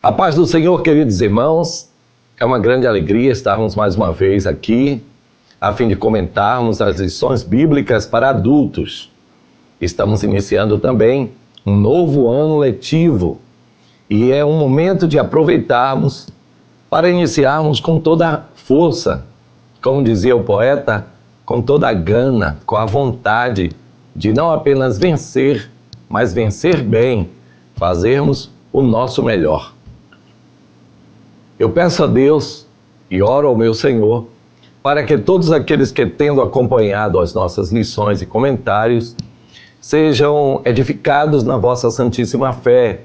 A paz do Senhor, queridos irmãos, é uma grande alegria estarmos mais uma vez aqui, a fim de comentarmos as lições bíblicas para adultos. Estamos iniciando também um novo ano letivo e é um momento de aproveitarmos para iniciarmos com toda a força, como dizia o poeta, com toda a gana, com a vontade de não apenas vencer, mas vencer bem, fazermos o nosso melhor. Eu peço a Deus e oro ao meu Senhor para que todos aqueles que tendo acompanhado as nossas lições e comentários sejam edificados na vossa santíssima fé,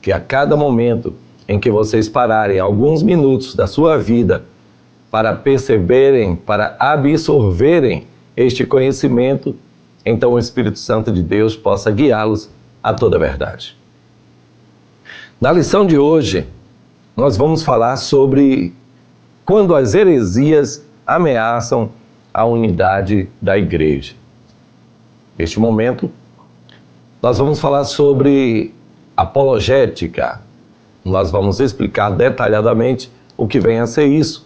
que a cada momento em que vocês pararem alguns minutos da sua vida para perceberem, para absorverem este conhecimento, então o Espírito Santo de Deus possa guiá-los a toda a verdade. Na lição de hoje, nós vamos falar sobre quando as heresias ameaçam a unidade da igreja. Neste momento, nós vamos falar sobre apologética. Nós vamos explicar detalhadamente o que vem a ser isso.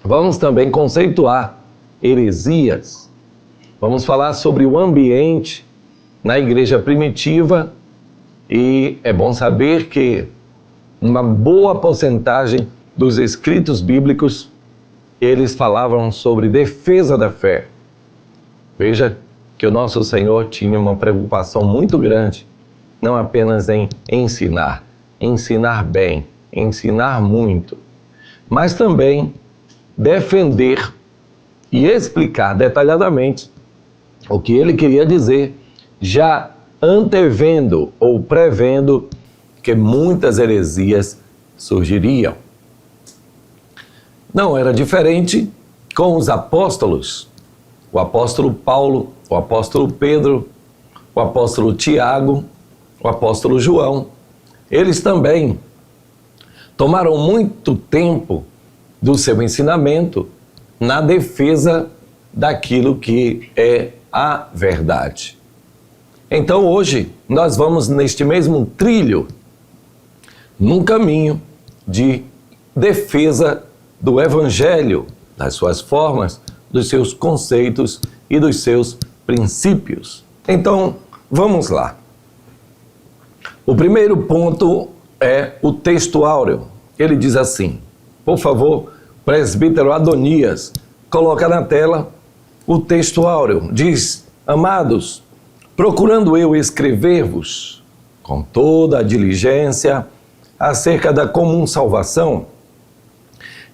Vamos também conceituar heresias. Vamos falar sobre o ambiente na igreja primitiva e é bom saber que uma boa porcentagem dos escritos bíblicos, eles falavam sobre defesa da fé. Veja que o nosso Senhor tinha uma preocupação muito grande, não apenas em ensinar bem, ensinar muito, mas também defender e explicar detalhadamente o que ele queria dizer, já antevendo ou prevendo que muitas heresias surgiriam. Não era diferente com os apóstolos. O apóstolo Paulo, o apóstolo Pedro, o apóstolo Tiago, o apóstolo João. Eles também tomaram muito tempo do seu ensinamento na defesa daquilo que é a verdade. Então hoje nós vamos neste mesmo trilho, num caminho de defesa do Evangelho, das suas formas, dos seus conceitos e dos seus princípios. Então, vamos lá. O primeiro ponto é o texto áureo. Ele diz assim, por favor, presbítero Adonias, coloca na tela o texto áureo. Diz, amados, procurando eu escrever-vos com toda a diligência acerca da comum salvação,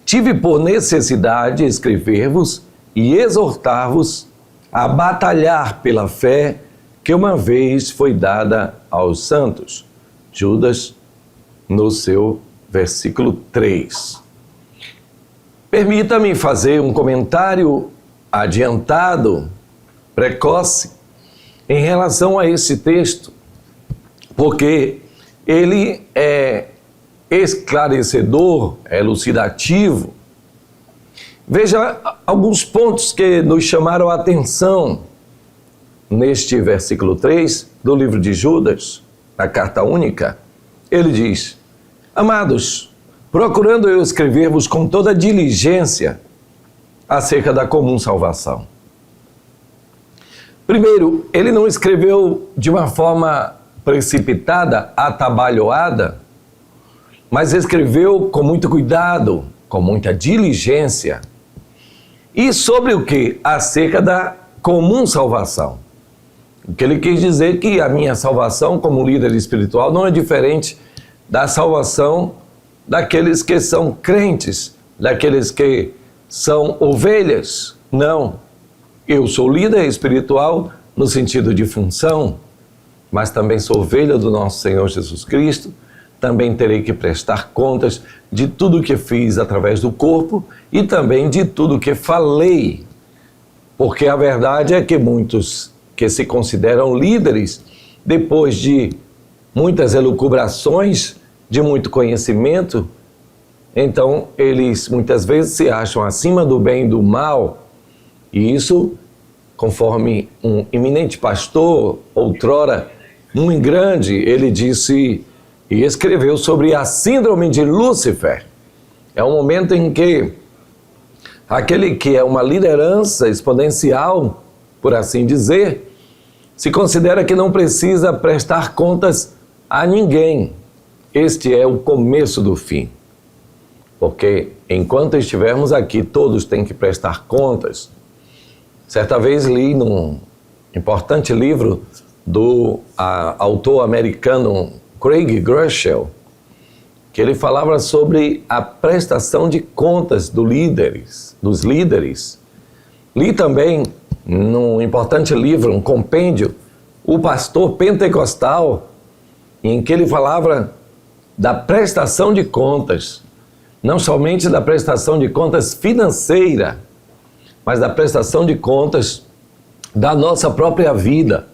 tive por necessidade escrever-vos e exortar-vos a batalhar pela fé que uma vez foi dada aos santos. Judas, no seu versículo 3. Permita-me fazer um comentário adiantado, precoce, em relação a esse texto, porque ele é esclarecedor, é elucidativo. Veja alguns pontos que nos chamaram a atenção neste versículo 3 do livro de Judas, na carta única. Ele diz, amados, procurando eu escrever-vos com toda diligência acerca da comum salvação. Primeiro, ele não escreveu de uma forma precipitada, atabalhoada, mas escreveu com muito cuidado, com muita diligência. E sobre o que? Acerca da comum salvação. O que ele quis dizer que a minha salvação como líder espiritual não é diferente da salvação daqueles que são crentes, daqueles que são ovelhas. Não. Eu sou líder espiritual no sentido de função, mas também sou ovelha do nosso Senhor Jesus Cristo. Também terei que prestar contas de tudo que fiz através do corpo e também de tudo que falei. Porque a verdade é que muitos que se consideram líderes, depois de muitas elucubrações, de muito conhecimento, então eles muitas vezes se acham acima do bem e do mal. E isso, conforme um eminente pastor, outrora, muito grande, ele disse... e escreveu sobre a síndrome de Lúcifer. É um momento em que aquele que é uma liderança exponencial, por assim dizer, se considera que não precisa prestar contas a ninguém. Este é o começo do fim. Porque enquanto estivermos aqui, todos têm que prestar contas. Certa vez li num importante livro do autor americano Craig Groeschel, que ele falava sobre a prestação de contas dos líderes. Li também num importante livro, um compêndio, O Pastor Pentecostal, em que ele falava da prestação de contas, não somente da prestação de contas financeira, mas da prestação de contas da nossa própria vida.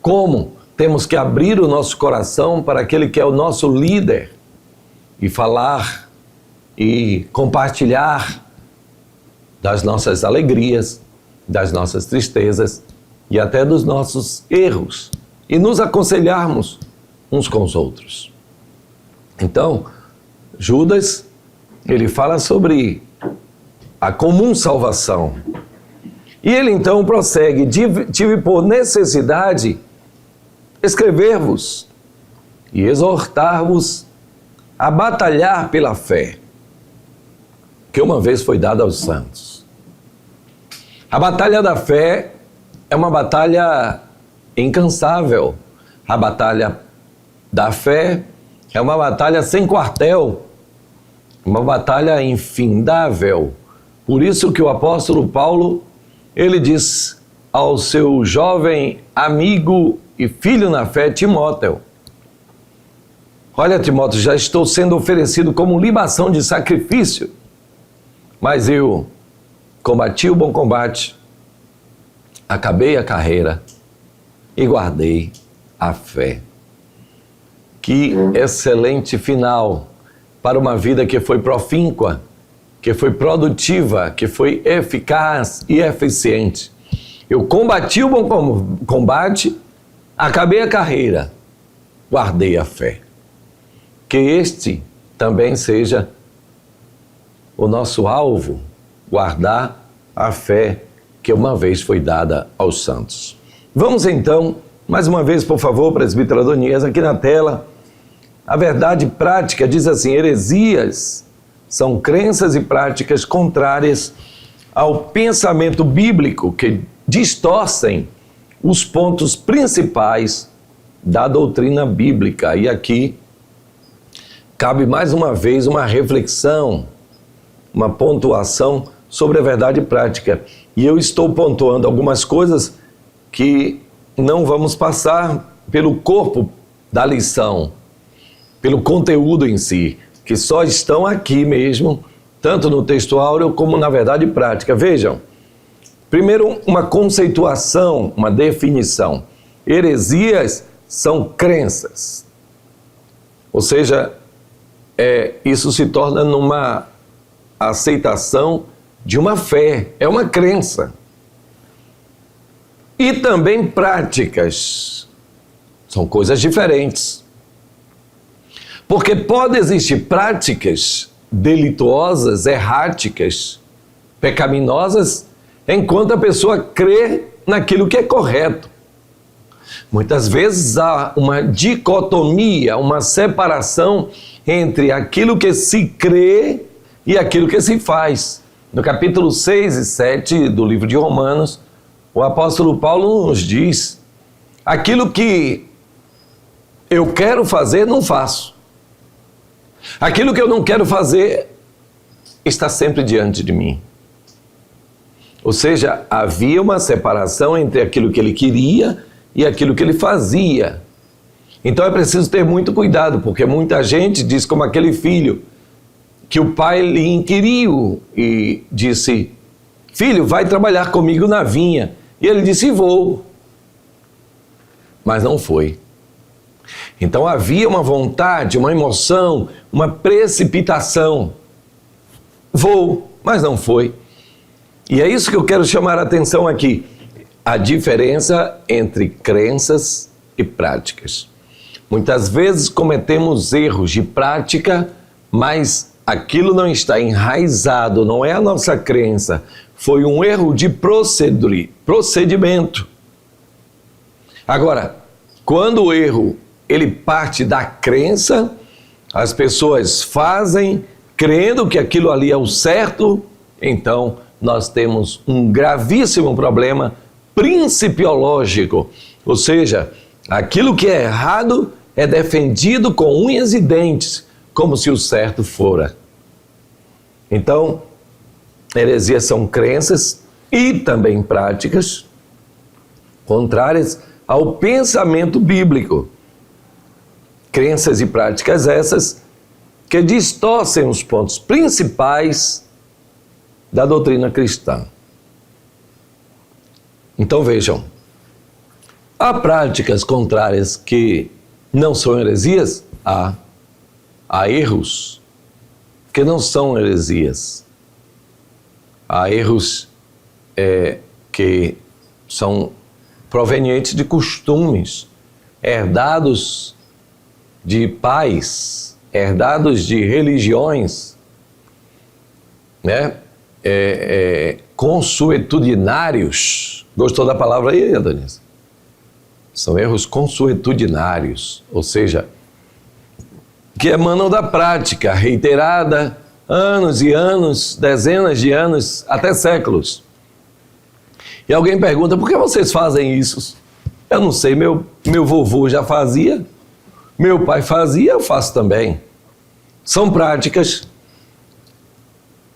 Como temos que abrir o nosso coração para aquele que é o nosso líder e falar e compartilhar das nossas alegrias, das nossas tristezas e até dos nossos erros e nos aconselharmos uns com os outros. Então, Judas, ele fala sobre a comum salvação. E ele então prossegue: tive por necessidade escrever-vos e exortar-vos a batalhar pela fé, que uma vez foi dada aos santos. A batalha da fé é uma batalha incansável. A batalha da fé é uma batalha sem quartel, uma batalha infindável. Por isso que o apóstolo Paulo, ele diz ao seu jovem amigo e filho na fé, Timóteo: olha, Timóteo, já estou sendo oferecido como libação de sacrifício, mas eu combati o bom combate, acabei a carreira e guardei a fé. Que excelente final para uma vida que foi profíncua, que foi produtiva, que foi eficaz e eficiente. Eu combati o bom combate, acabei a carreira, guardei a fé. Que este também seja o nosso alvo, guardar a fé que uma vez foi dada aos santos. Vamos então, mais uma vez, por favor, presbítero Adonias, aqui na tela. A verdade prática diz assim: heresias são crenças e práticas contrárias ao pensamento bíblico que distorcem os pontos principais da doutrina bíblica. E aqui cabe mais uma vez uma reflexão, uma pontuação sobre a verdade prática. E eu estou pontuando algumas coisas que não vamos passar pelo corpo da lição, pelo conteúdo em si, que só estão aqui mesmo, tanto no texto áureo como na verdade prática. Vejam, primeiro uma conceituação, uma definição. Heresias são crenças. Ou seja, isso se torna numa aceitação de uma fé, é uma crença. E também práticas, são coisas diferentes. Porque pode existir práticas delituosas, erráticas, pecaminosas, enquanto a pessoa crê naquilo que é correto. Muitas vezes há uma dicotomia, uma separação entre aquilo que se crê e aquilo que se faz. No capítulo 6 e 7 do livro de Romanos, o apóstolo Paulo nos diz: aquilo que eu quero fazer, não faço. Aquilo que eu não quero fazer está sempre diante de mim. Ou seja, havia uma separação entre aquilo que ele queria e aquilo que ele fazia. Então é preciso ter muito cuidado, porque muita gente diz como aquele filho que o pai lhe inquiriu e disse: filho, vai trabalhar comigo na vinha. E ele disse: vou. Mas não foi. Então havia uma vontade, uma emoção, uma precipitação. Vou, mas não foi. E é isso que eu quero chamar a atenção aqui. A diferença entre crenças e práticas. Muitas vezes cometemos erros de prática, mas aquilo não está enraizado, não é a nossa crença. Foi um erro de procedimento. Agora, quando o erro ele parte da crença, as pessoas fazem crendo que aquilo ali é o certo, então nós temos um gravíssimo problema principiológico, ou seja, aquilo que é errado é defendido com unhas e dentes, como se o certo fora. Então, heresias são crenças e também práticas contrárias ao pensamento bíblico. Crenças e práticas essas que distorcem os pontos principais da doutrina cristã. Então vejam, há práticas contrárias que não são heresias? Há erros que não são heresias. Há erros que são provenientes de costumes, herdados de pais, herdados de religiões, né? Consuetudinários. Gostou da palavra aí, Adonis? São erros consuetudinários, ou seja, que emanam da prática reiterada, anos e anos, dezenas de anos, até séculos. E alguém pergunta, por que vocês fazem isso? Eu não sei, meu vovô já fazia, meu pai fazia, eu faço também. São práticas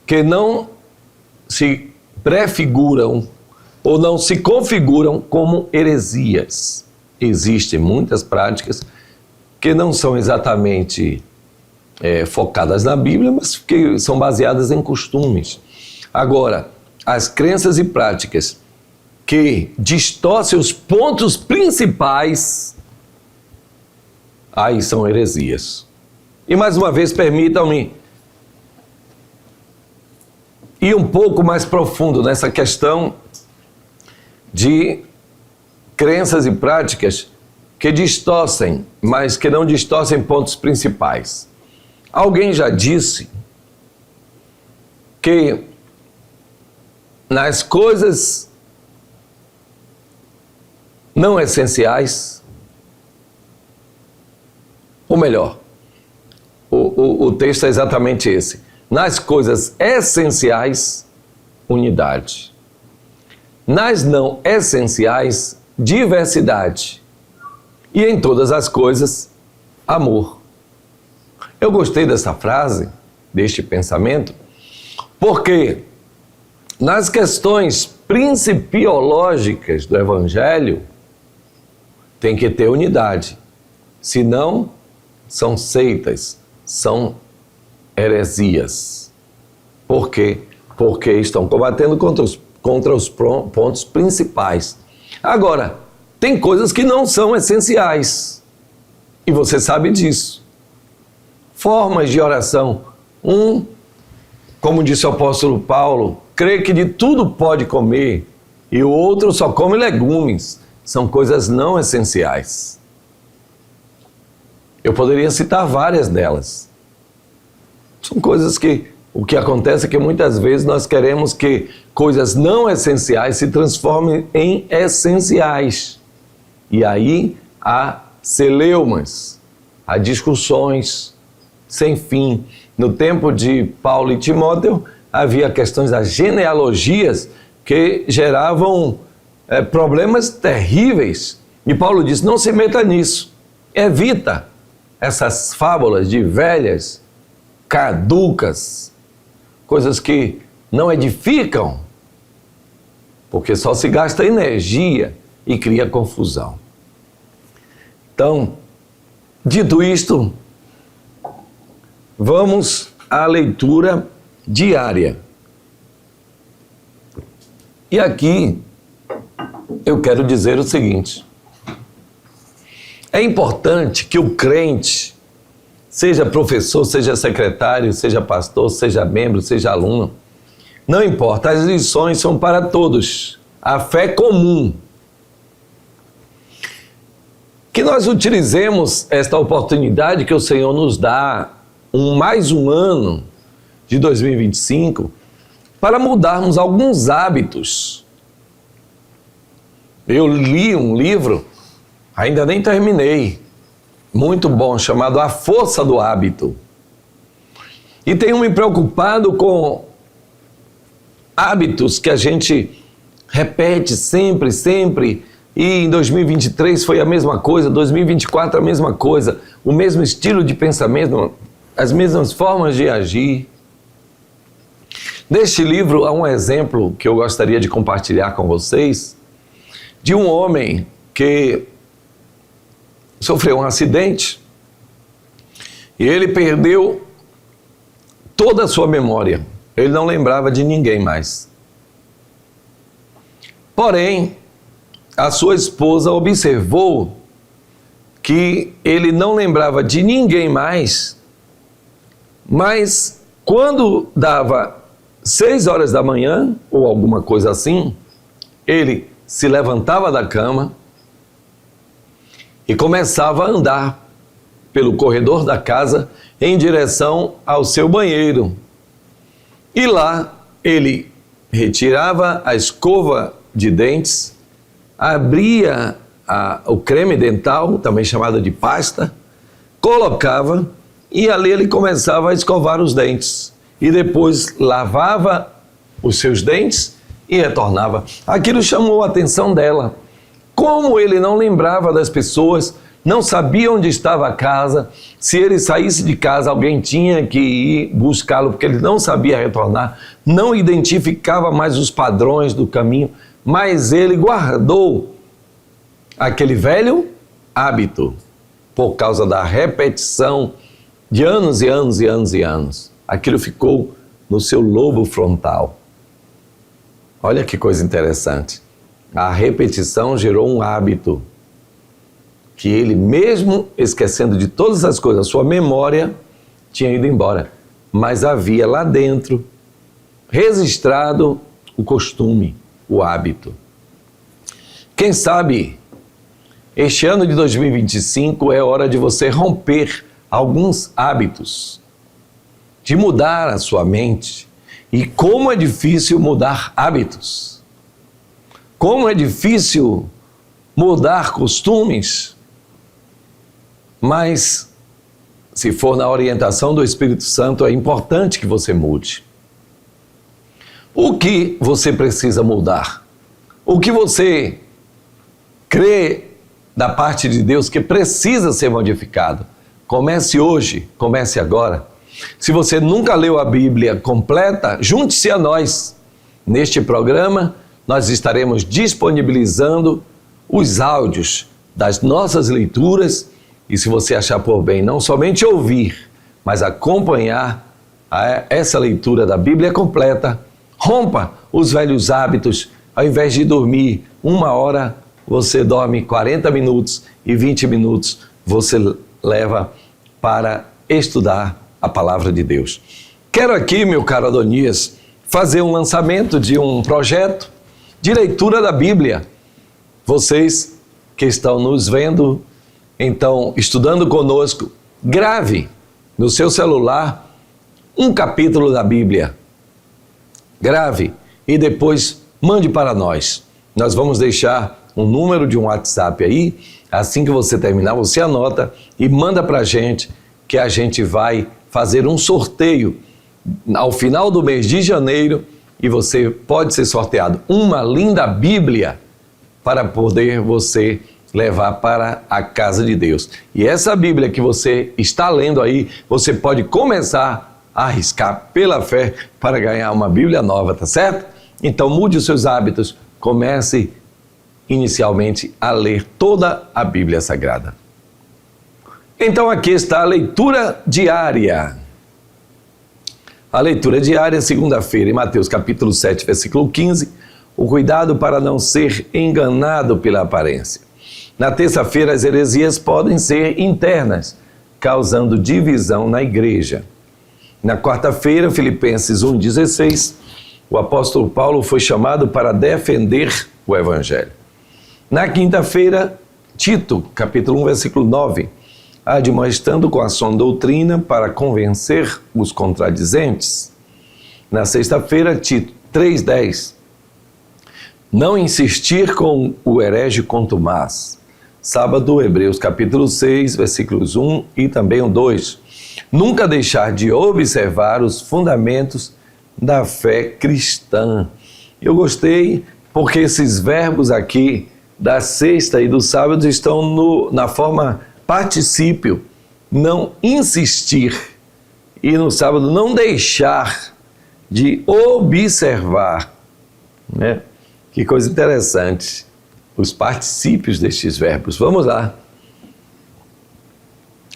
que não se prefiguram ou não se configuram como heresias. Existem muitas práticas que não são exatamente focadas na Bíblia, mas que são baseadas em costumes. Agora, as crenças e práticas que distorcem os pontos principais, aí são heresias. E mais uma vez, permitam-me ir um pouco mais profundo nessa questão de crenças e práticas que distorcem, mas que não distorcem pontos principais. Alguém já disse que nas coisas não essenciais, ou melhor, o texto é exatamente esse. Nas coisas essenciais, unidade. Nas não essenciais, diversidade. E em todas as coisas, amor. Eu gostei dessa frase, deste pensamento, porque nas questões principiológicas do Evangelho, tem que ter unidade. Senão, são seitas, são heresias. Por quê? Porque estão combatendo contra os pontos principais. Agora, tem coisas que não são essenciais. E você sabe disso. Formas de oração. Como disse o apóstolo Paulo, crê que de tudo pode comer, e o outro só come legumes. São coisas não essenciais. Eu poderia citar várias delas. São coisas que o que acontece é que muitas vezes nós queremos que coisas não essenciais se transformem em essenciais. E aí há celeumas, há discussões sem fim. No tempo de Paulo e Timóteo, havia questões das genealogias que geravam problemas terríveis. E Paulo disse, não se meta nisso, evita essas fábulas de velhas, caducas, coisas que não edificam, porque só se gasta energia e cria confusão. Então, dito isto, vamos à leitura diária. E aqui eu quero dizer o seguinte: é importante que o crente, seja professor, seja secretário, seja pastor, seja membro, seja aluno, não importa, as lições são para todos. A fé comum. Que nós utilizemos esta oportunidade que o Senhor nos dá, mais um ano de 2025, para mudarmos alguns hábitos. Eu li um livro, ainda nem terminei, muito bom, chamado A Força do Hábito. E tenho me preocupado com hábitos que a gente repete sempre, sempre, e em 2023 foi a mesma coisa, 2024 a mesma coisa, o mesmo estilo de pensamento, as mesmas formas de agir. Neste livro há um exemplo que eu gostaria de compartilhar com vocês, de um homem que sofreu um acidente e ele perdeu toda a sua memória. Ele não lembrava de ninguém mais. Porém, a sua esposa observou que ele não lembrava de ninguém mais, mas quando dava 6 horas da manhã, ou alguma coisa assim, ele se levantava da cama e começava a andar pelo corredor da casa em direção ao seu banheiro. E lá ele retirava a escova de dentes, abria o creme dental, também chamado de pasta, colocava e ali ele começava a escovar os dentes. E depois lavava os seus dentes e retornava. Aquilo chamou a atenção dela. Como ele não lembrava das pessoas, não sabia onde estava a casa, se ele saísse de casa alguém tinha que ir buscá-lo, porque ele não sabia retornar, não identificava mais os padrões do caminho, mas ele guardou aquele velho hábito por causa da repetição de anos e anos e anos e anos. Aquilo ficou no seu lobo frontal. Olha que coisa interessante. A repetição gerou um hábito que ele, mesmo esquecendo de todas as coisas, a sua memória tinha ido embora. Mas havia lá dentro registrado o costume, o hábito. Quem sabe, este ano de 2025 é hora de você romper alguns hábitos, de mudar a sua mente. E como é difícil mudar hábitos. Como é difícil mudar costumes. Mas, se for na orientação do Espírito Santo, é importante que você mude. O que você precisa mudar? O que você crê da parte de Deus que precisa ser modificado? Comece hoje, comece agora. Se você nunca leu a Bíblia completa, junte-se a nós. Neste programa, nós estaremos disponibilizando os áudios das nossas leituras e se você achar por bem não somente ouvir, mas acompanhar essa leitura da Bíblia completa, rompa os velhos hábitos. Ao invés de dormir 1 hora, você dorme 40 minutos e 20 minutos você leva para estudar a palavra de Deus. Quero aqui, meu caro Adonias, fazer um lançamento de um projeto de leitura da Bíblia. Vocês que estão nos vendo, então, estudando conosco, grave no seu celular um capítulo da Bíblia. Grave e depois mande para nós. Nós vamos deixar um número de um WhatsApp aí. Assim que você terminar, você anota e manda para a gente, que a gente vai fazer um sorteio ao final do mês de janeiro e você pode ser sorteado uma linda Bíblia para poder você levar para a casa de Deus. E essa Bíblia que você está lendo aí, você pode começar a arriscar pela fé para ganhar uma Bíblia nova, tá certo? Então mude os seus hábitos, comece inicialmente a ler toda a Bíblia Sagrada. Então aqui está a leitura diária. A leitura diária, segunda-feira, em Mateus capítulo 7, versículo 15, o cuidado para não ser enganado pela aparência. Na terça-feira, as heresias podem ser internas, causando divisão na igreja. Na quarta-feira, Filipenses 1,16, o apóstolo Paulo foi chamado para defender o Evangelho. Na quinta-feira, Tito, capítulo 1, versículo 9, admoestando com a sã doutrina para convencer os contradizentes. Na sexta-feira, Tito 3:10, não insistir com o herege contumaz. Sábado, Hebreus capítulo 6, versículos 1 e também o 2. Nunca deixar de observar os fundamentos da fé cristã. Eu gostei porque esses verbos aqui da sexta e do sábado estão na forma particípio, não insistir, e no sábado não deixar de observar, né? Que coisa interessante, os particípios destes verbos. Vamos lá.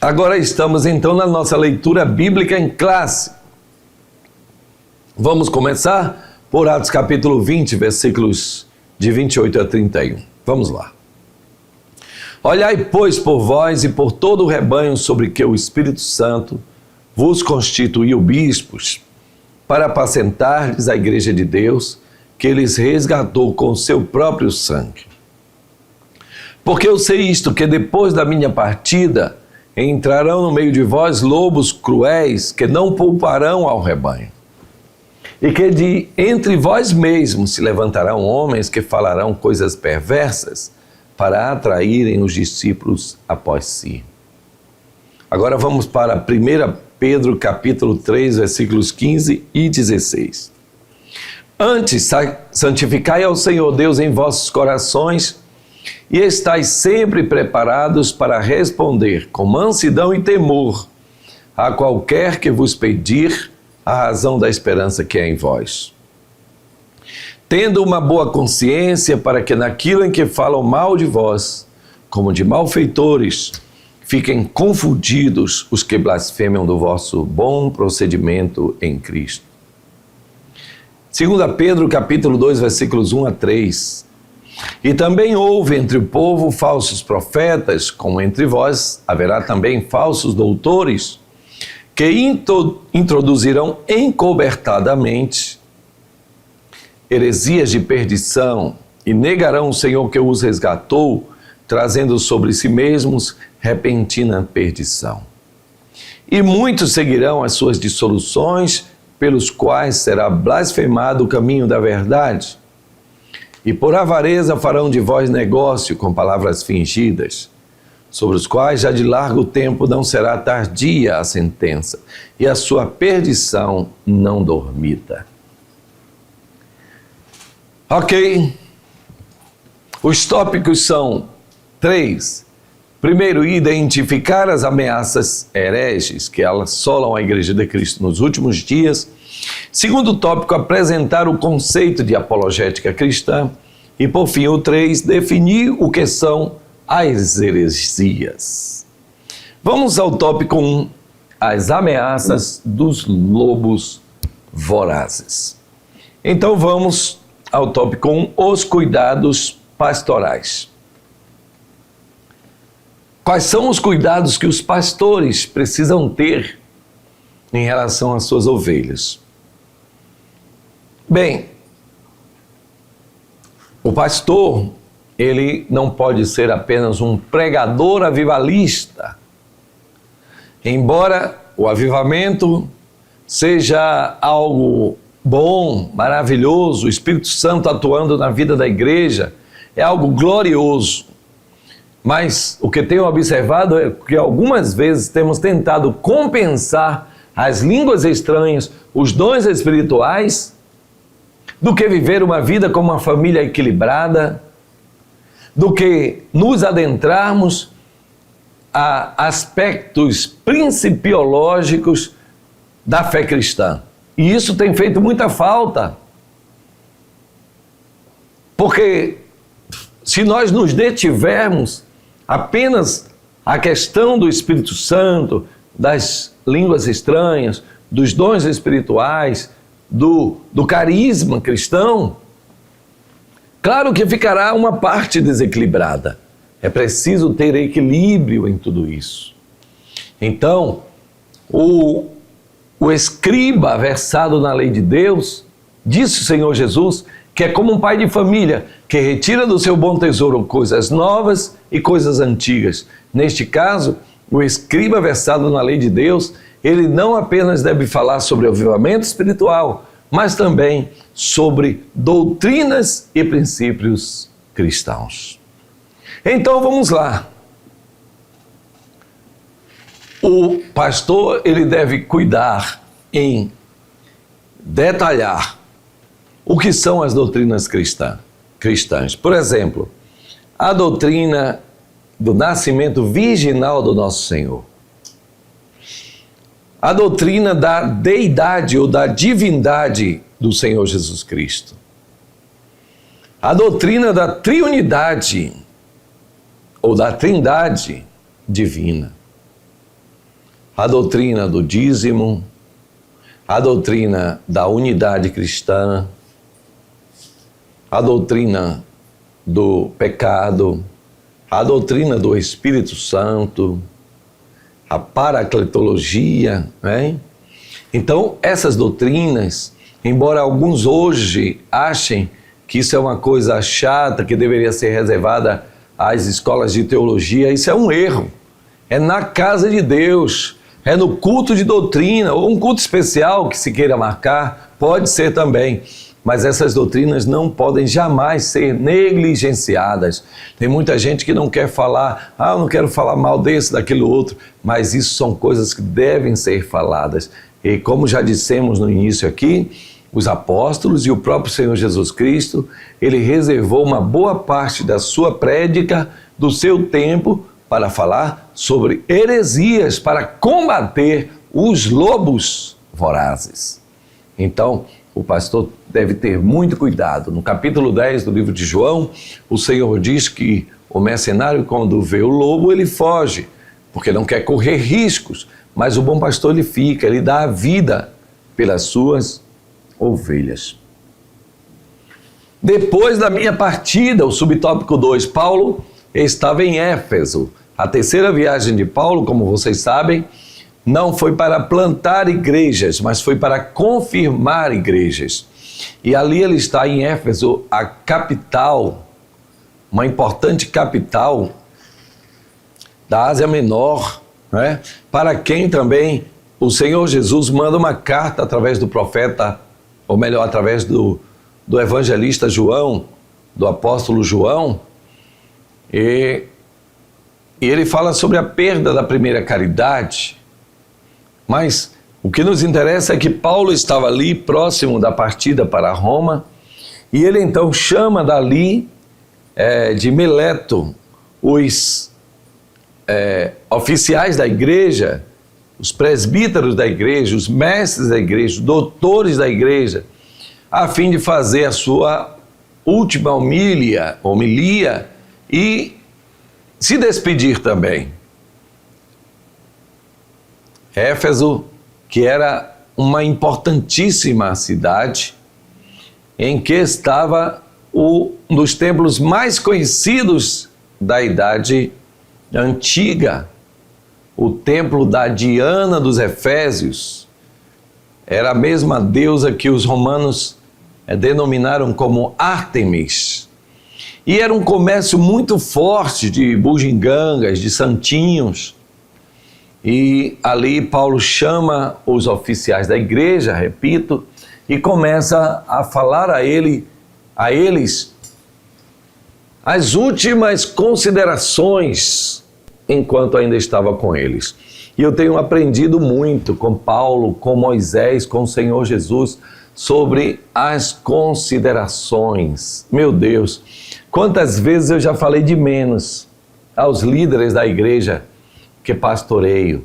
Agora estamos então na nossa leitura bíblica em classe. Vamos começar por Atos capítulo 20, versículos de 28 a 31. Vamos lá. Olhai, pois, por vós e por todo o rebanho sobre que o Espírito Santo vos constituiu bispos, para apacentardes a igreja de Deus, que lhes resgatou com seu próprio sangue. Porque eu sei isto, que depois da minha partida, entrarão no meio de vós lobos cruéis, que não pouparão ao rebanho. E que de entre vós mesmos se levantarão homens que falarão coisas perversas, para atraírem os discípulos após si. Agora vamos para 1 Pedro capítulo 3, versículos 15 e 16. Antes, santificai ao Senhor Deus em vossos corações e estais sempre preparados para responder com mansidão e temor a qualquer que vos pedir a razão da esperança que é em vós. Tendo uma boa consciência para que naquilo em que falam mal de vós, como de malfeitores, fiquem confundidos os que blasfemam do vosso bom procedimento em Cristo. 2 Pedro capítulo 2, versículos 1 a 3. E também houve entre o povo falsos profetas, como entre vós haverá também falsos doutores, que introduzirão encobertadamente heresias de perdição e negarão o Senhor que os resgatou, trazendo sobre si mesmos repentina perdição. E muitos seguirão as suas dissoluções, pelos quais será blasfemado o caminho da verdade. E por avareza farão de vós negócio com palavras fingidas, sobre os quais já de largo tempo não será tardia a sentença, e a sua perdição não dormita. Ok, os tópicos são 3. Primeiro, identificar as ameaças hereges que assolam a Igreja de Cristo nos últimos dias. Segundo tópico, apresentar o conceito de apologética cristã. E por fim, o 3, definir o que são as heresias. Vamos ao tópico 1, as ameaças dos lobos vorazes. Então vamos ao tópico 1, os cuidados pastorais. Quais são os cuidados que os pastores precisam ter em relação às suas ovelhas? Bem, o pastor, ele não pode ser apenas um pregador avivalista. Embora o avivamento seja algo bom, maravilhoso, o Espírito Santo atuando na vida da igreja, é algo glorioso. Mas o que tenho observado é que algumas vezes temos tentado compensar as línguas estranhas, os dons espirituais, do que viver uma vida como uma família equilibrada, do que nos adentrarmos a aspectos principiológicos da fé cristã. E isso tem feito muita falta. Porque se nós nos detivermos apenas à questão do Espírito Santo, das línguas estranhas, dos dons espirituais, do carisma cristão, claro que ficará uma parte desequilibrada. É preciso ter equilíbrio em tudo isso. Então, o escriba versado na lei de Deus, disse o Senhor Jesus, que é como um pai de família, que retira do seu bom tesouro coisas novas e coisas antigas. Neste caso, o escriba versado na lei de Deus, ele não apenas deve falar sobre o avivamento espiritual, mas também sobre doutrinas e princípios cristãos. Então vamos lá. O pastor, ele deve cuidar em detalhar o que são as doutrinas cristãs. Por exemplo, a doutrina do nascimento virginal do nosso Senhor. A doutrina da deidade ou da divindade do Senhor Jesus Cristo. A doutrina da triunidade ou da trindade divina. A doutrina do dízimo, a doutrina da unidade cristã, a doutrina do pecado, a doutrina do Espírito Santo, a paracletologia, né? Então, essas doutrinas, embora alguns hoje achem que isso é uma coisa chata, que deveria ser reservada às escolas de teologia, isso é um erro. É na casa de Deus, é no culto de doutrina, ou um culto especial que se queira marcar, pode ser também. Mas essas doutrinas não podem jamais ser negligenciadas. Tem muita gente que não quer falar, eu não quero falar mal desse, daquilo outro, mas isso são coisas que devem ser faladas. E como já dissemos no início aqui, os apóstolos e o próprio Senhor Jesus Cristo, ele reservou uma boa parte da sua prédica, do seu tempo, para falar sobre heresias, para combater os lobos vorazes. Então, o pastor deve ter muito cuidado. No capítulo 10 do livro de João, o Senhor diz que o mercenário, quando vê o lobo, ele foge, porque não quer correr riscos. Mas o bom pastor, ele fica, ele dá a vida pelas suas ovelhas. Depois da minha partida, o subtópico 2, Paulo estava em Éfeso. A terceira viagem de Paulo, como vocês sabem, não foi para plantar igrejas, mas foi para confirmar igrejas. E ali ele está em Éfeso, a capital, uma importante capital da Ásia Menor, né? Para quem também o Senhor Jesus manda uma carta através do profeta, ou melhor, através do evangelista João, do apóstolo João, e ele fala sobre a perda da primeira caridade. Mas o que nos interessa é que Paulo estava ali próximo da partida para Roma, e ele então chama dali de Mileto os oficiais da igreja, os presbíteros da igreja, os mestres da igreja, os doutores da igreja, a fim de fazer a sua última homilia e se despedir também. Éfeso, que era uma importantíssima cidade, em que estava um dos templos mais conhecidos da Idade Antiga, o templo da Diana dos Efésios. Era a mesma deusa que os romanos denominaram como Ártemis. E era um comércio muito forte de bugigangas, de santinhos. E ali Paulo chama os oficiais da igreja, repito, e começa a falar a eles as últimas considerações enquanto ainda estava com eles. E eu tenho aprendido muito com Paulo, com Moisés, com o Senhor Jesus, sobre as considerações. Meu Deus, quantas vezes eu já falei de menos aos líderes da igreja que pastoreio.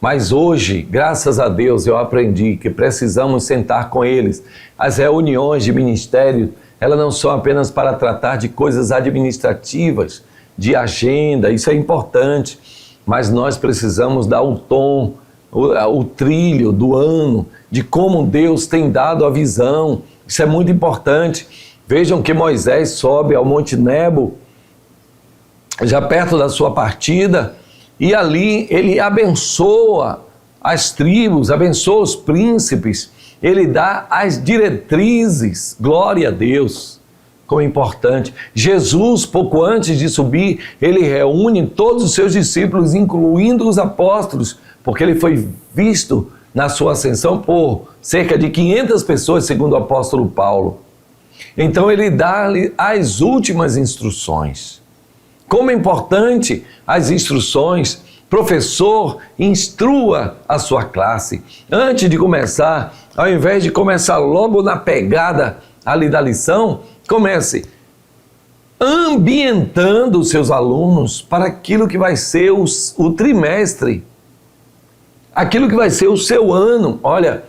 Mas hoje, graças a Deus, eu aprendi que precisamos sentar com eles. As reuniões de ministério, elas não são apenas para tratar de coisas administrativas, de agenda, isso é importante, mas nós precisamos dar o tom, o trilho do ano, de como Deus tem dado a visão. Isso é muito importante. Vejam que Moisés sobe ao Monte Nebo, já perto da sua partida, e ali ele abençoa as tribos, abençoa os príncipes, ele dá as diretrizes. Glória a Deus, como é importante. Jesus, pouco antes de subir, ele reúne todos os seus discípulos, incluindo os apóstolos, porque ele foi visto na sua ascensão por cerca de 500 pessoas, segundo o apóstolo Paulo. Então ele dá-lhe as últimas instruções. Como é importante as instruções. Professor, instrua a sua classe. Antes de começar, ao invés de começar logo na pegada ali da lição, comece ambientando os seus alunos para aquilo que vai ser o trimestre, aquilo que vai ser o seu ano. Olha,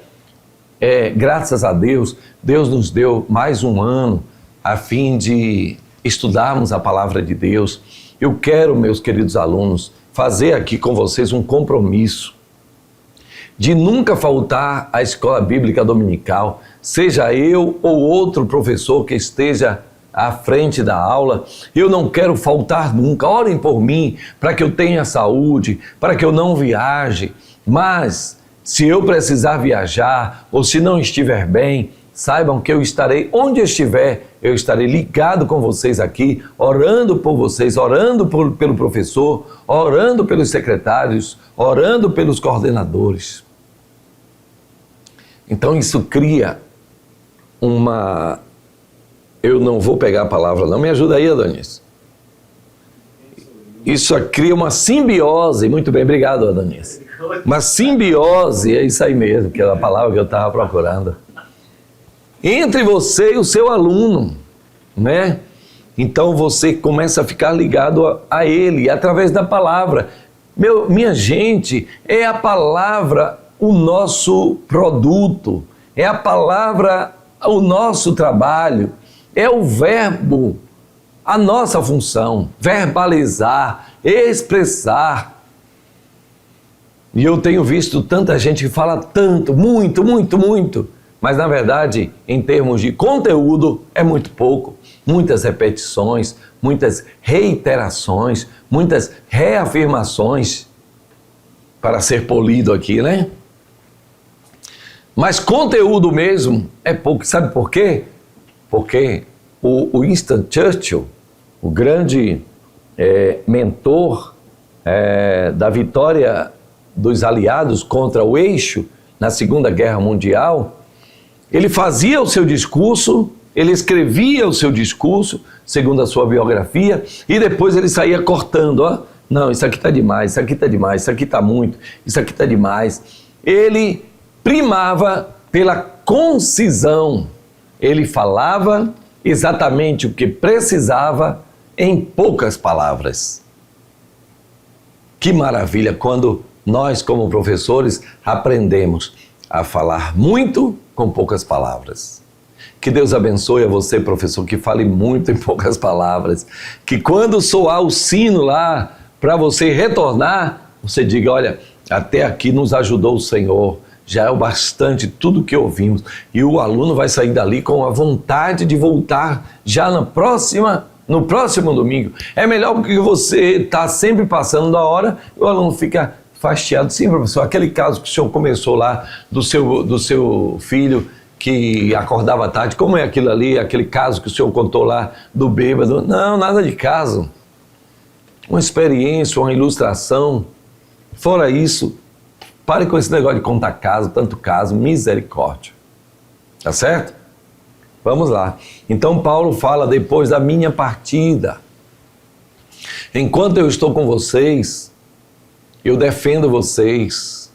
graças a Deus, Deus nos deu mais um ano a fim de estudarmos a palavra de Deus. Eu quero, meus queridos alunos, fazer aqui com vocês um compromisso de nunca faltar à escola bíblica dominical, seja eu ou outro professor que esteja à frente da aula. Eu não quero faltar nunca. Orem por mim para que eu tenha saúde, para que eu não viaje, mas se eu precisar viajar ou se não estiver bem, saibam que eu estarei onde eu estiver, eu estarei ligado com vocês aqui, orando por vocês, orando pelo professor, orando pelos secretários, orando pelos coordenadores. Então isso cria uma... Eu não vou pegar a palavra não, me ajuda aí, Adonis. Isso cria uma simbiose, muito bem, obrigado, Adonis. Uma simbiose, é isso aí mesmo, que é a palavra que eu estava procurando. Entre você e o seu aluno, né? Então você começa a ficar ligado a ele, através da palavra. Minha gente, é a palavra o nosso produto, é a palavra o nosso trabalho, é o verbo a nossa função, verbalizar, expressar. E eu tenho visto tanta gente que fala tanto, muito, mas na verdade, em termos de conteúdo, é muito pouco. Muitas repetições, muitas reiterações, muitas reafirmações, para ser polido aqui, né? Mas conteúdo mesmo é pouco. Sabe por quê? Porque o Winston Churchill, o grande mentor da vitória dos aliados contra o eixo na Segunda Guerra Mundial, ele fazia o seu discurso, ele escrevia o seu discurso, segundo a sua biografia, e depois ele saía cortando, ó, não, isso aqui está demais, isso aqui está demais, isso aqui está muito, isso aqui está demais. Ele primava pela concisão, ele falava exatamente o que precisava em poucas palavras. Que maravilha quando nós, como professores, aprendemos a falar muito com poucas palavras. Que Deus abençoe a você, professor, que fale muito em poucas palavras. Que quando soar o sino lá, para você retornar, você diga, olha, até aqui nos ajudou o Senhor, já é o bastante tudo que ouvimos. E o aluno vai sair dali com a vontade de voltar já no próximo domingo. É melhor que você está sempre passando da hora e o aluno fica fastidiado. Sim, professor, aquele caso que o senhor começou lá do seu filho que acordava tarde, como é aquilo ali, aquele caso que o senhor contou lá do bêbado? Não, nada de caso. Uma experiência, uma ilustração. Fora isso, pare com esse negócio de contar caso, tanto caso, misericórdia. Tá certo? Vamos lá. Então Paulo fala depois da minha partida. Enquanto eu estou com vocês, eu defendo vocês.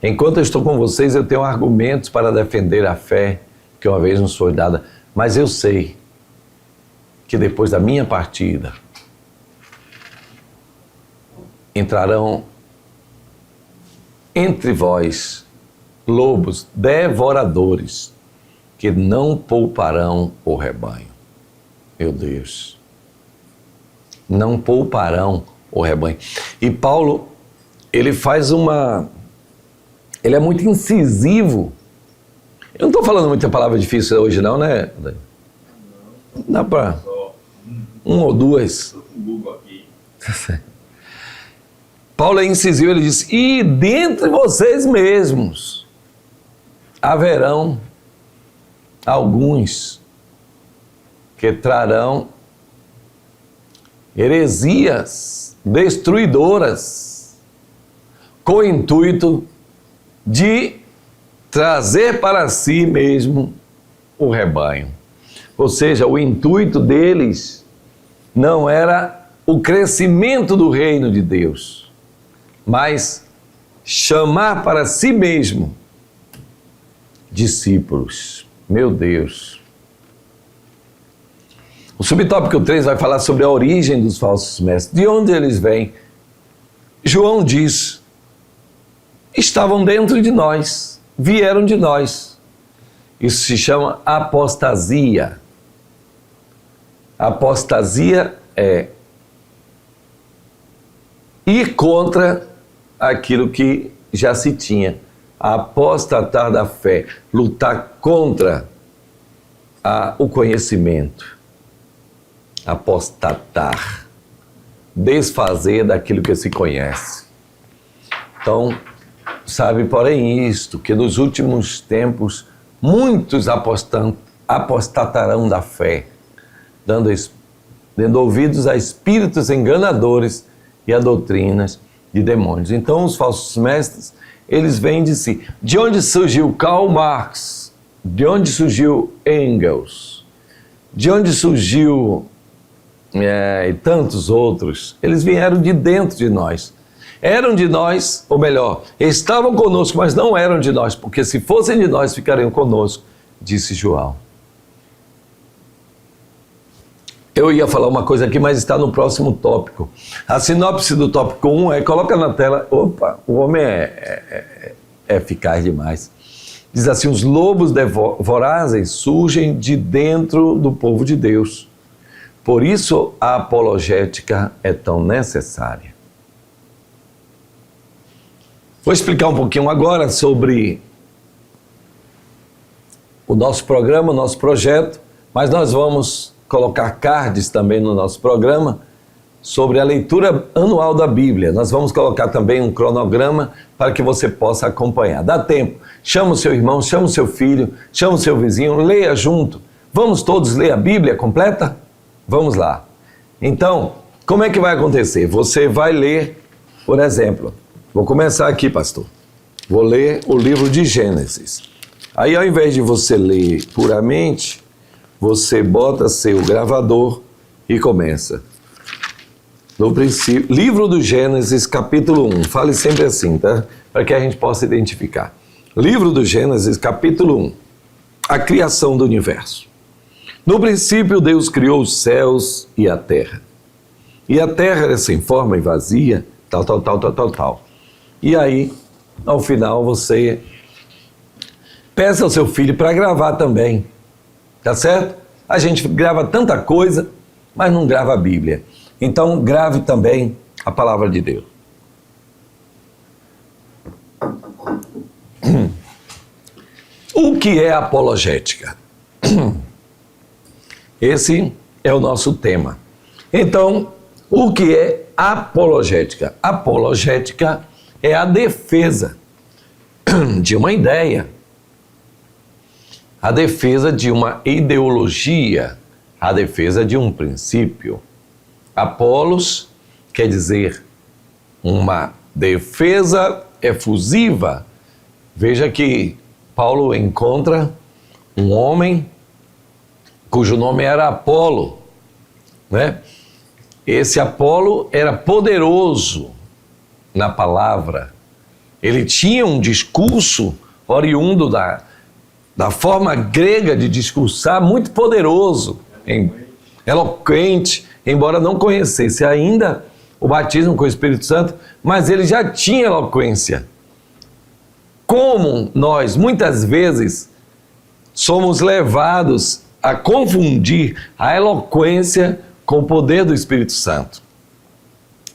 Enquanto eu estou com vocês, eu tenho argumentos para defender a fé que uma vez nos foi dada. Mas eu sei que depois da minha partida, entrarão entre vós lobos devoradores que não pouparão o rebanho. Meu Deus. Não pouparão o rebanho. E Paulo, ele é muito incisivo. Eu não estou falando muita palavra difícil hoje não, né? Dá para um ou duas. Paulo é incisivo, ele diz, e dentre vocês mesmos. haverão alguns que trarão heresias destruidoras com o intuito de trazer para si mesmo o rebanho. Ou seja, o intuito deles não era o crescimento do reino de Deus, mas chamar para si mesmo discípulos. Meu Deus! O subtópico 3 vai falar sobre a origem dos falsos mestres. De onde eles vêm? João diz: estavam dentro de nós, vieram de nós. Isso se chama apostasia. Apostasia é ir contra aquilo que já se tinha. Apostatar da fé, lutar contra o conhecimento. Apostatar, desfazer daquilo que se conhece. Então, sabe, porém, isto, que nos últimos tempos muitos apostatarão da fé, dando ouvidos a espíritos enganadores e a doutrinas de demônios. Então, os falsos mestres, eles vêm de si. De onde surgiu Karl Marx? De onde surgiu Engels? De onde surgiu e tantos outros? Eles vieram de dentro de nós. Eram de nós, ou melhor, estavam conosco, mas não eram de nós, porque se fossem de nós, ficariam conosco, disse João. Eu ia falar uma coisa aqui, mas está no próximo tópico. A sinopse do tópico 1 é, coloca na tela, opa, o homem é eficaz demais. Diz assim: os lobos vorazes surgem de dentro do povo de Deus. Por isso a apologética é tão necessária. Vou explicar um pouquinho agora sobre o nosso programa, o nosso projeto, mas nós vamos colocar cards também no nosso programa sobre a leitura anual da Bíblia. Nós vamos colocar também um cronograma para que você possa acompanhar. Dá tempo. Chama o seu irmão, chama o seu filho, chama o seu vizinho, leia junto. Vamos todos ler a Bíblia completa? Vamos lá. Então, como é que vai acontecer? Você vai ler, por exemplo, vou começar aqui, pastor. Vou ler o livro de Gênesis. Aí, ao invés de você ler puramente, você bota seu gravador e começa. No princípio, livro do Gênesis, capítulo 1. Fale sempre assim, tá? Para que a gente possa identificar. Livro do Gênesis, capítulo 1. A criação do universo. No princípio, Deus criou os céus e a terra. E a terra era sem forma e vazia, tal. E aí, ao final, você peça ao seu filho para gravar também. Tá certo? A gente grava tanta coisa, mas não grava a Bíblia. Então, grave também a palavra de Deus. O que é apologética? Esse é o nosso tema. Então, o que é apologética? Apologética é a defesa de uma ideia, a defesa de uma ideologia, a defesa de um princípio. Apolos quer dizer uma defesa efusiva. Veja que Paulo encontra um homem cujo nome era Apolo, né? Esse Apolo era poderoso na palavra. Ele tinha um discurso oriundo da forma grega de discursar, muito poderoso, eloquente, embora não conhecesse ainda o batismo com o Espírito Santo, mas ele já tinha eloquência. Como nós, muitas vezes, somos levados a confundir a eloquência com o poder do Espírito Santo.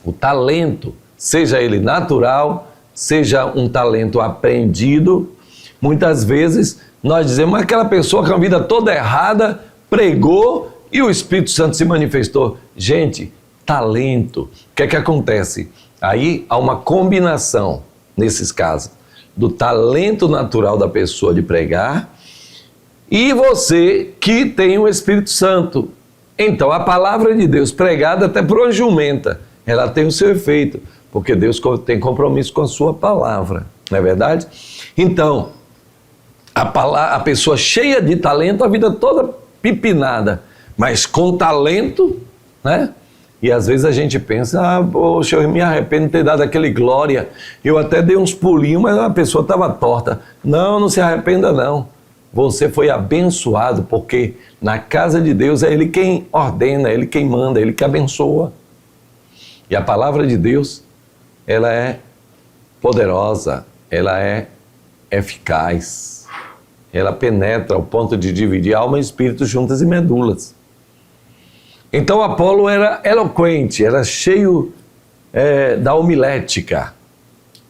O talento, seja ele natural, seja um talento aprendido, muitas vezes nós dizemos, mas aquela pessoa com a vida toda errada pregou e o Espírito Santo se manifestou. Gente, talento. O que é que acontece? Aí há uma combinação, nesses casos, do talento natural da pessoa de pregar, e você que tem o Espírito Santo. Então, a palavra de Deus pregada até por uma jumenta, ela tem o seu efeito, porque Deus tem compromisso com a sua palavra, não é verdade? Então, a pessoa cheia de talento, a vida toda pipinada, mas com talento, né? E às vezes a gente pensa, poxa, eu me arrependo de ter dado aquele glória, eu até dei uns pulinhos, mas a pessoa estava torta. Não, não se arrependa não. Você foi abençoado, porque na casa de Deus é Ele quem ordena, é Ele quem manda, é Ele que abençoa. E a palavra de Deus, ela é poderosa, ela é eficaz, ela penetra ao ponto de dividir alma e espírito juntas e medulas. Então Apolo era eloquente, era cheio da homilética,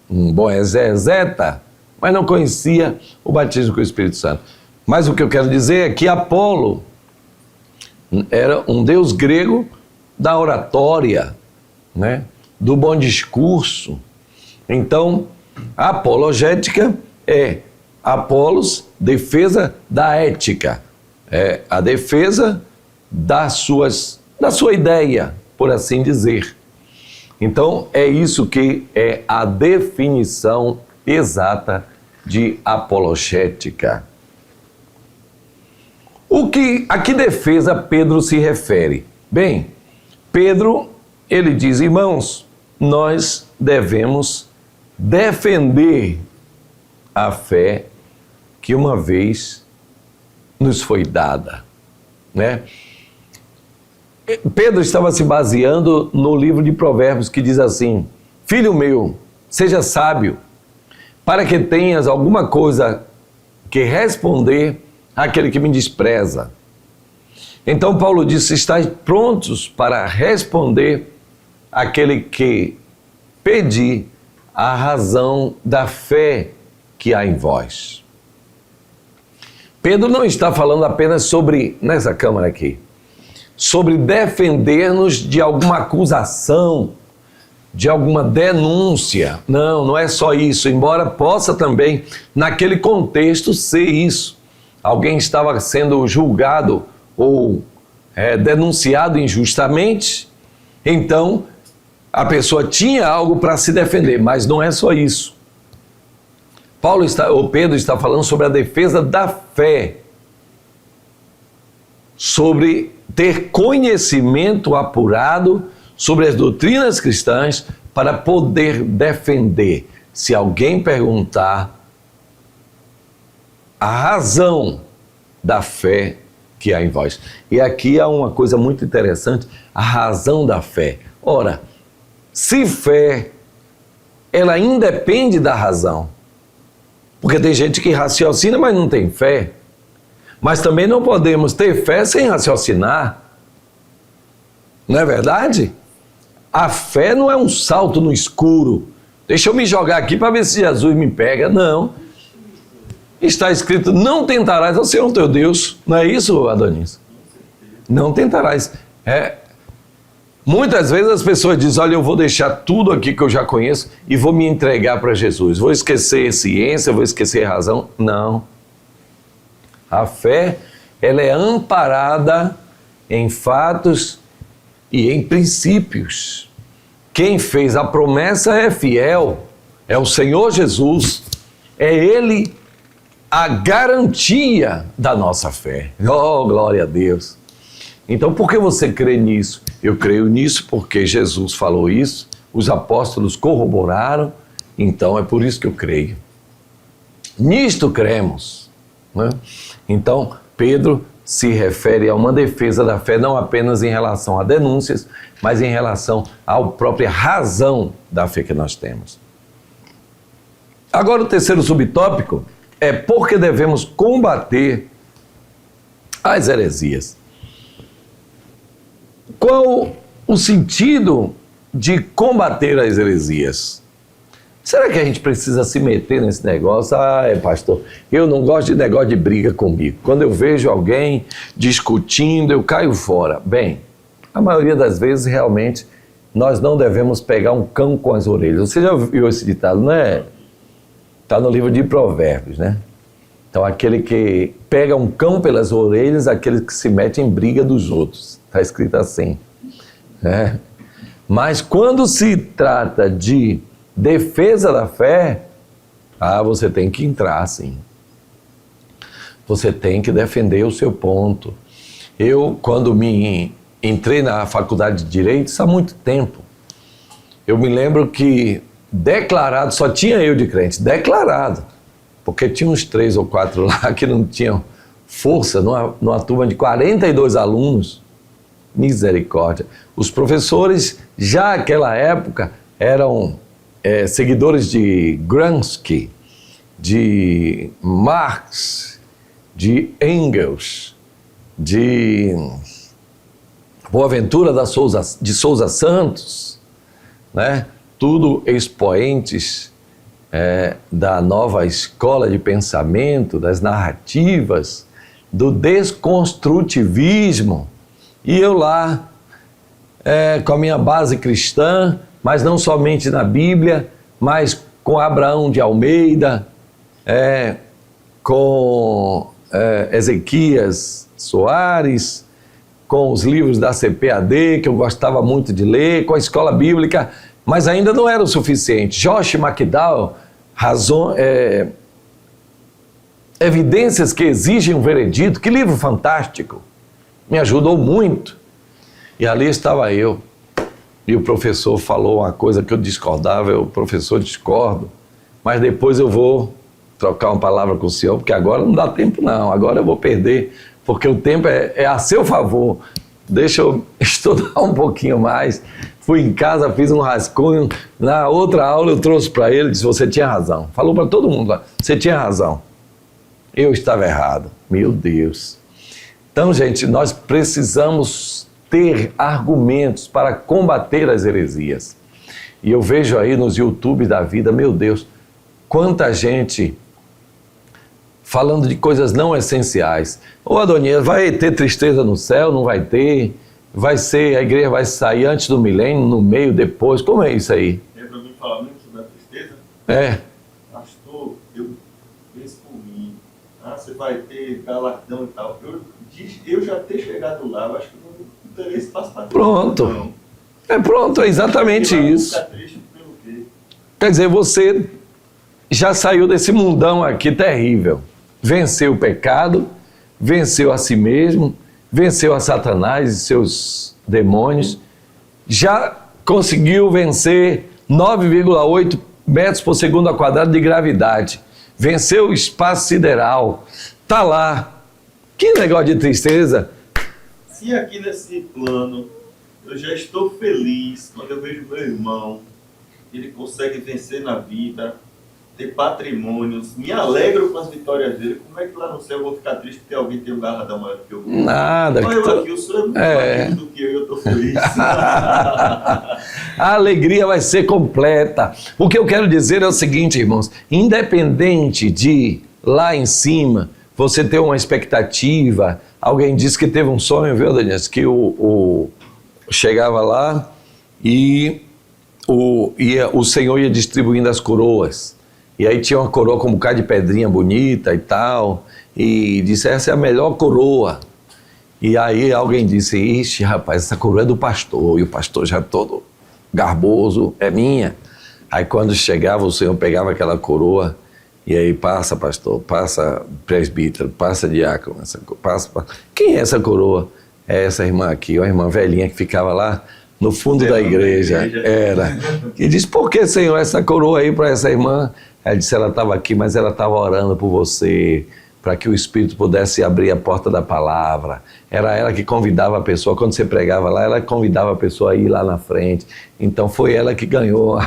um bom exegeta, mas não conhecia o batismo com o Espírito Santo. Mas o que eu quero dizer é que Apolo era um deus grego da oratória, né? Do bom discurso. Então, a apologética é Apolos, defesa da ética, é a defesa da sua ideia, por assim dizer. Então, é isso que é a definição exata de apologética. A que defesa Pedro se refere? Bem, Pedro, ele diz, irmãos, nós devemos defender a fé que uma vez nos foi dada, né? Pedro estava se baseando no livro de Provérbios, que diz assim: filho meu, seja sábio, para que tenhas alguma coisa que responder àquele que me despreza. Então Paulo disse: estáis prontos para responder àquele que pedir a razão da fé que há em vós. Pedro não está falando apenas sobre, nessa câmara aqui, sobre defender-nos de alguma acusação, de alguma denúncia. Não, não é só isso, embora possa também, naquele contexto, ser isso. Alguém estava sendo julgado ou denunciado injustamente, então a pessoa tinha algo para se defender, mas não é só isso. Pedro está falando sobre a defesa da fé, sobre ter conhecimento apurado sobre as doutrinas cristãs para poder defender. Se alguém perguntar a razão da fé que há em vós. E aqui há uma coisa muito interessante, a razão da fé. Ora, se fé, ela independe da razão. Porque tem gente que raciocina, mas não tem fé. Mas também não podemos ter fé sem raciocinar. Não é verdade? A fé não é um salto no escuro. Deixa eu me jogar aqui para ver se Jesus me pega. Não. Está escrito, não tentarás ao Senhor teu Deus. Não é isso, Adonis? Não tentarás. Muitas vezes as pessoas dizem, olha, eu vou deixar tudo aqui que eu já conheço e vou me entregar para Jesus. Vou esquecer ciência, vou esquecer razão. Não. A fé, ela é amparada em fatos e em princípios. Quem fez a promessa é fiel, é o Senhor Jesus. É Ele a garantia da nossa fé. Oh, glória a Deus. Então, por que você crê nisso? Eu creio nisso porque Jesus falou isso, os apóstolos corroboraram, então é por isso que eu creio. Nisto cremos, né? Então, Pedro se refere a uma defesa da fé, não apenas em relação a denúncias, mas em relação à própria razão da fé que nós temos. Agora, o terceiro subtópico é por que devemos combater as heresias. Qual o sentido de combater as heresias? Será que a gente precisa se meter nesse negócio? Pastor, eu não gosto de negócio de briga comigo. Quando eu vejo alguém discutindo, eu caio fora. Bem, a maioria das vezes, realmente, nós não devemos pegar um cão com as orelhas. Você já viu esse ditado, não é? Está no livro de Provérbios, né? Então, aquele que pega um cão pelas orelhas, aquele que se mete em briga dos outros. Está escrito assim, né? Mas quando se trata de defesa da fé, você tem que entrar, sim. Você tem que defender o seu ponto. Eu, quando me entrei na faculdade de Direito, isso há muito tempo, eu me lembro que declarado, só tinha eu de crente, declarado, porque tinha uns 3 ou 4 lá que não tinham força, numa turma de 42 alunos, misericórdia. Os professores, já naquela época, eram seguidores de Gramsci, de Marx, de Engels, de Boaventura de Souza Santos, né? Tudo expoentes da nova escola de pensamento, das narrativas, do desconstrutivismo. E eu lá, com a minha base cristã, mas não somente na Bíblia, mas com Abraão de Almeida, com Ezequias Soares, com os livros da CPAD, que eu gostava muito de ler, com a escola bíblica, mas ainda não era o suficiente. Josh McDowell, Evidências que Exigem um Veredito, que livro fantástico, me ajudou muito. E ali estava eu, e o professor falou uma coisa que eu discordava, o professor discordo, mas depois eu vou trocar uma palavra com o senhor, porque agora não dá tempo não, agora eu vou perder, porque o tempo é a seu favor. Deixa eu estudar um pouquinho mais. Fui em casa, fiz um rascunho, na outra aula eu trouxe para ele, disse, você tinha razão. Falou para todo mundo lá, você tinha razão. Eu estava errado. Meu Deus. Então, gente, nós precisamos ter argumentos para combater as heresias. E eu vejo aí nos YouTube da vida, meu Deus, quanta gente falando de coisas não essenciais. Ô Adonias, vai ter tristeza no céu? Não vai ter? Vai ser, a igreja vai sair antes do milênio, no meio, depois? Como é isso aí? É para mim falar mesmo sobre a tristeza? Pastor, eu penso por mim. Você vai ter galardão e tal. Eu já ter chegado lá, eu acho que não teria espaço para pronto. Pronto, é exatamente isso. Ficar triste pelo quê? Quer dizer, você já saiu desse mundão aqui terrível. Venceu o pecado, venceu a si mesmo, venceu a Satanás e seus demônios, já conseguiu vencer 9,8 metros por segundo ao quadrado de gravidade, venceu o espaço sideral, está lá. Que negócio de tristeza. Se aqui nesse plano eu já estou feliz quando eu vejo meu irmão, ele consegue vencer na vida, ter patrimônios, me alegro com as vitórias dele, como é que lá no céu eu vou ficar triste porque alguém tem um galardão maior do que eu? Nada. Então eu aqui, o senhor é muito mais do que eu estou feliz. A alegria vai ser completa. O que eu quero dizer é o seguinte, irmãos, independente de lá em cima, você ter uma expectativa, alguém disse que teve um sonho, viu, Daniel? Que chegava lá e o Senhor ia distribuindo as coroas. E aí tinha uma coroa com um bocado de pedrinha bonita e tal, e disse, essa é a melhor coroa. E aí alguém disse, ixi, rapaz, essa coroa é do pastor, e o pastor já todo garboso, é minha. Aí quando chegava, o Senhor pegava aquela coroa, e aí passa pastor, passa presbítero, passa diácono, passa. Quem é essa coroa? É essa irmã aqui, uma irmã velhinha que ficava lá no fundo da igreja. Era. E disse, por que, Senhor, essa coroa aí para essa irmã? Ela disse, ela estava aqui, mas ela estava orando por você, para que o Espírito pudesse abrir a porta da palavra. Era ela que convidava a pessoa, quando você pregava lá, ela convidava a pessoa a ir lá na frente. Então foi ela que ganhou.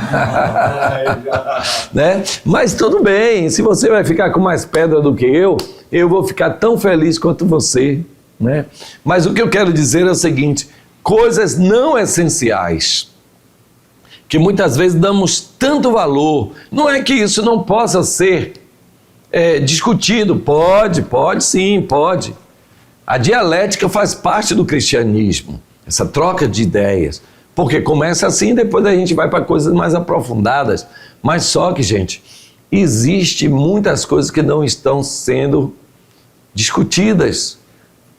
Né? Mas tudo bem, se você vai ficar com mais pedra do que eu vou ficar tão feliz quanto você. Né? Mas o que eu quero dizer é o seguinte, coisas não essenciais, que muitas vezes damos tanto valor, não é que isso não possa ser discutido, pode sim, pode. A dialética faz parte do cristianismo, essa troca de ideias, porque começa assim, depois a gente vai para coisas mais aprofundadas, mas só que, gente, Existem muitas coisas que não estão sendo discutidas.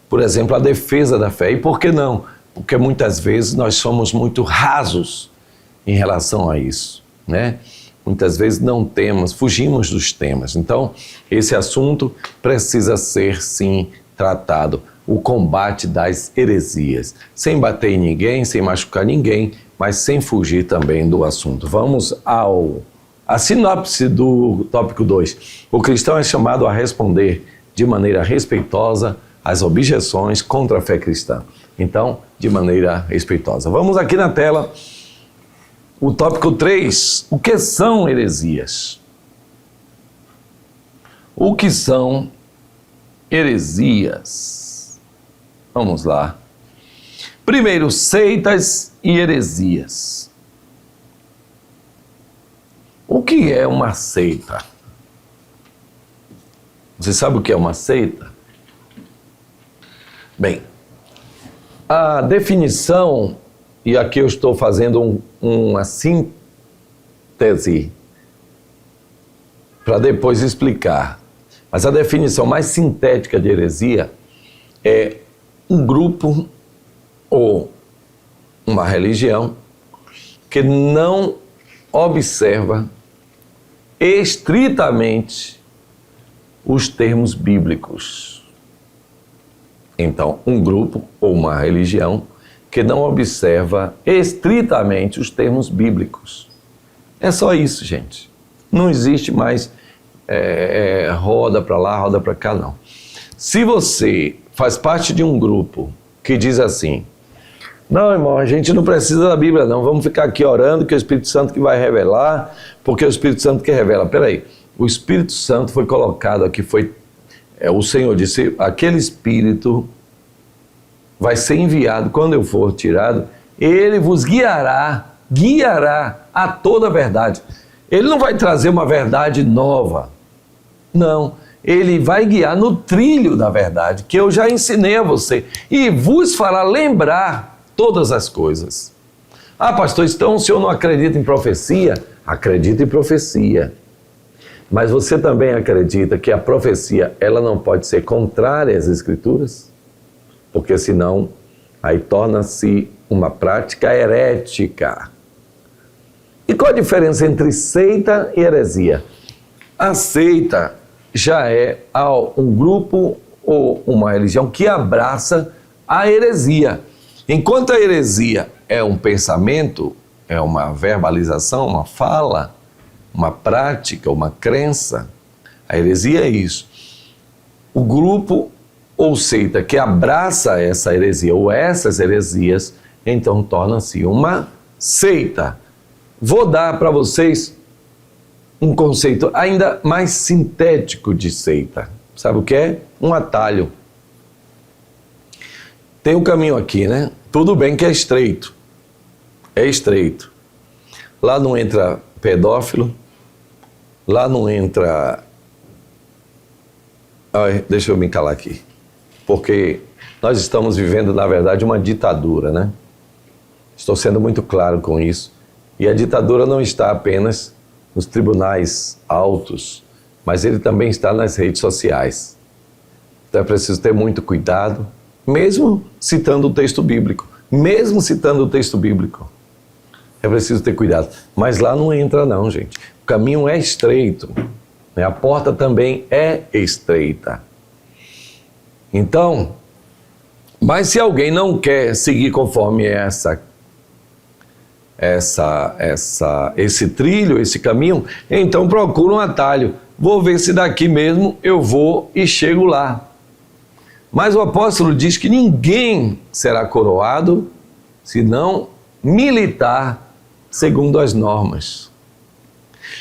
Por exemplo, a defesa da fé. E por que não? Porque muitas vezes nós somos muito rasos em relação a isso, né? Muitas vezes não temos, fugimos dos temas. Então, esse assunto precisa ser, sim, tratado. O combate das heresias. Sem bater em ninguém, sem machucar ninguém, mas sem fugir também do assunto. Vamos à sinopse do tópico 2. O cristão é chamado a responder de maneira respeitosa às objeções contra a fé cristã. Então, de maneira respeitosa. Vamos aqui na tela. O tópico 3, o que são heresias? O que são heresias? Vamos lá. Primeiro, seitas e heresias. O que é uma seita? Você sabe o que é uma seita? Bem, a definição, e aqui eu estou fazendo uma síntese para depois explicar, mas a definição mais sintética de heresia é um grupo ou uma religião que não observa estritamente os termos bíblicos. Então, um grupo ou uma religião que não observa estritamente os termos bíblicos. É só isso, gente. Não existe mais roda para lá, roda para cá, não. Se você faz parte de um grupo que diz assim: não, irmão, a gente não precisa da Bíblia, não. Vamos ficar aqui orando que é o Espírito Santo que vai revelar, porque é o Espírito Santo que revela. Peraí, o Espírito Santo foi colocado aqui, o Senhor disse, aquele Espírito vai ser enviado, quando eu for tirado, ele vos guiará a toda a verdade. Ele não vai trazer uma verdade nova, não. Ele vai guiar no trilho da verdade, que eu já ensinei a você, e vos fará lembrar todas as coisas. Ah, pastor, então o senhor não acredita em profecia? Acredita em profecia. Mas você também acredita que a profecia, ela não pode ser contrária às Escrituras? Porque senão, aí torna-se uma prática herética. E qual a diferença entre seita e heresia? A seita já é um grupo ou uma religião que abraça a heresia. Enquanto a heresia é um pensamento, é uma verbalização, uma fala, uma prática, uma crença, a heresia é isso. O grupo ou seita que abraça essa heresia ou essas heresias, então torna-se uma seita. Vou dar para vocês um conceito ainda mais sintético de seita. Sabe o que é? Um atalho. Tem um caminho aqui, né? Tudo bem que é estreito. É estreito. Lá não entra pedófilo. Lá não entra... Ai, deixa eu me calar aqui. Porque nós estamos vivendo, na verdade, uma ditadura, né? Estou sendo muito claro com isso. E a ditadura não está apenas nos tribunais altos, mas ele também está nas redes sociais. Então é preciso ter muito cuidado, mesmo citando o texto bíblico. Mesmo citando o texto bíblico. É preciso ter cuidado. Mas lá não entra não, gente. O caminho é estreito. Né? A porta também é estreita. Então, mas se alguém não quer seguir conforme esse trilho, esse caminho, então procura um atalho. Vou ver se daqui mesmo eu vou e chego lá. Mas o apóstolo diz que ninguém será coroado se não militar segundo as normas.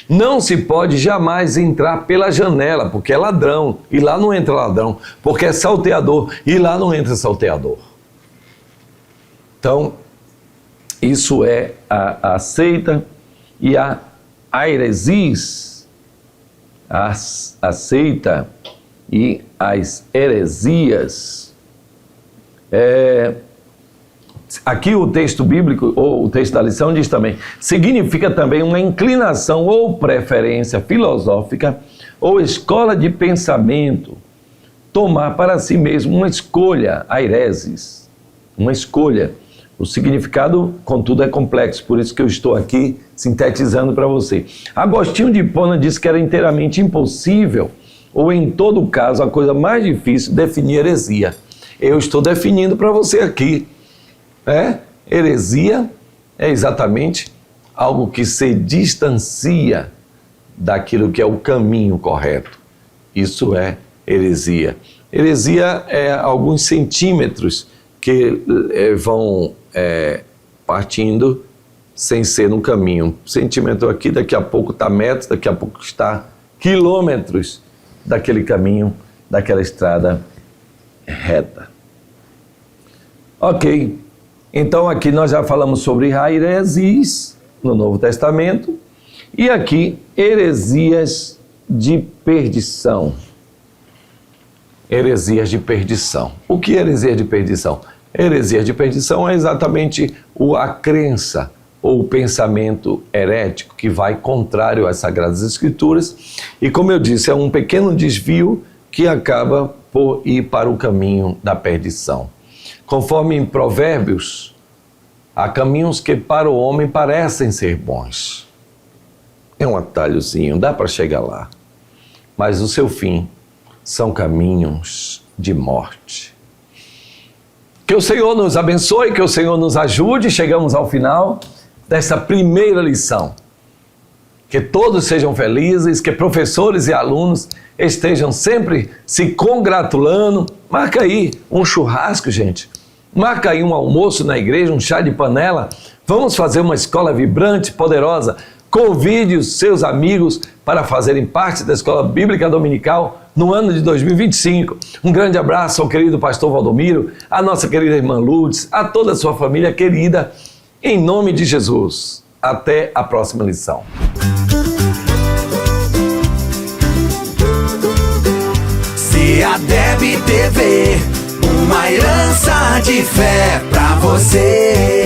Não se pode jamais entrar pela janela, porque é ladrão, e lá não entra ladrão, porque é salteador, e lá não entra salteador. Então, isso é a seita e a heresias, a seita e as heresias Aqui o texto bíblico, ou o texto da lição diz também, significa também uma inclinação ou preferência filosófica ou escola de pensamento, tomar para si mesmo uma escolha, airesis, uma escolha. O significado, contudo, é complexo, por isso que eu estou aqui sintetizando para você. Agostinho de Hipona disse que era inteiramente impossível, ou em todo caso, a coisa mais difícil, definir heresia. Eu estou definindo para você aqui. Heresia é exatamente algo que se distancia daquilo que é o caminho correto. Isso é heresia. Heresia é alguns centímetros que vão partindo sem ser no caminho. Um centímetro aqui, daqui a pouco está metros, daqui a pouco está quilômetros daquele caminho, daquela estrada reta. Ok, então aqui nós já falamos sobre heresis no Novo Testamento e aqui heresias de perdição. Heresias de perdição. O que é heresia de perdição? Heresia de perdição é exatamente a crença ou o pensamento herético que vai contrário às Sagradas Escrituras e, como eu disse, é um pequeno desvio que acaba por ir para o caminho da perdição. Conforme em Provérbios, há caminhos que para o homem parecem ser bons. É um atalhozinho, dá para chegar lá. Mas o seu fim são caminhos de morte. Que o Senhor nos abençoe, que o Senhor nos ajude. Chegamos ao final dessa primeira lição. Que todos sejam felizes, que professores e alunos estejam sempre se congratulando. Marca aí um churrasco, gente. Marca aí um almoço na igreja, um chá de panela. Vamos fazer uma escola vibrante, poderosa. Convide os seus amigos para fazerem parte da Escola Bíblica Dominical no ano de 2025. Um grande abraço ao querido pastor Valdomiro, à nossa querida irmã Lourdes, a toda a sua família querida, em nome de Jesus. Até a próxima lição. CEADEB TV, uma herança de fé pra você.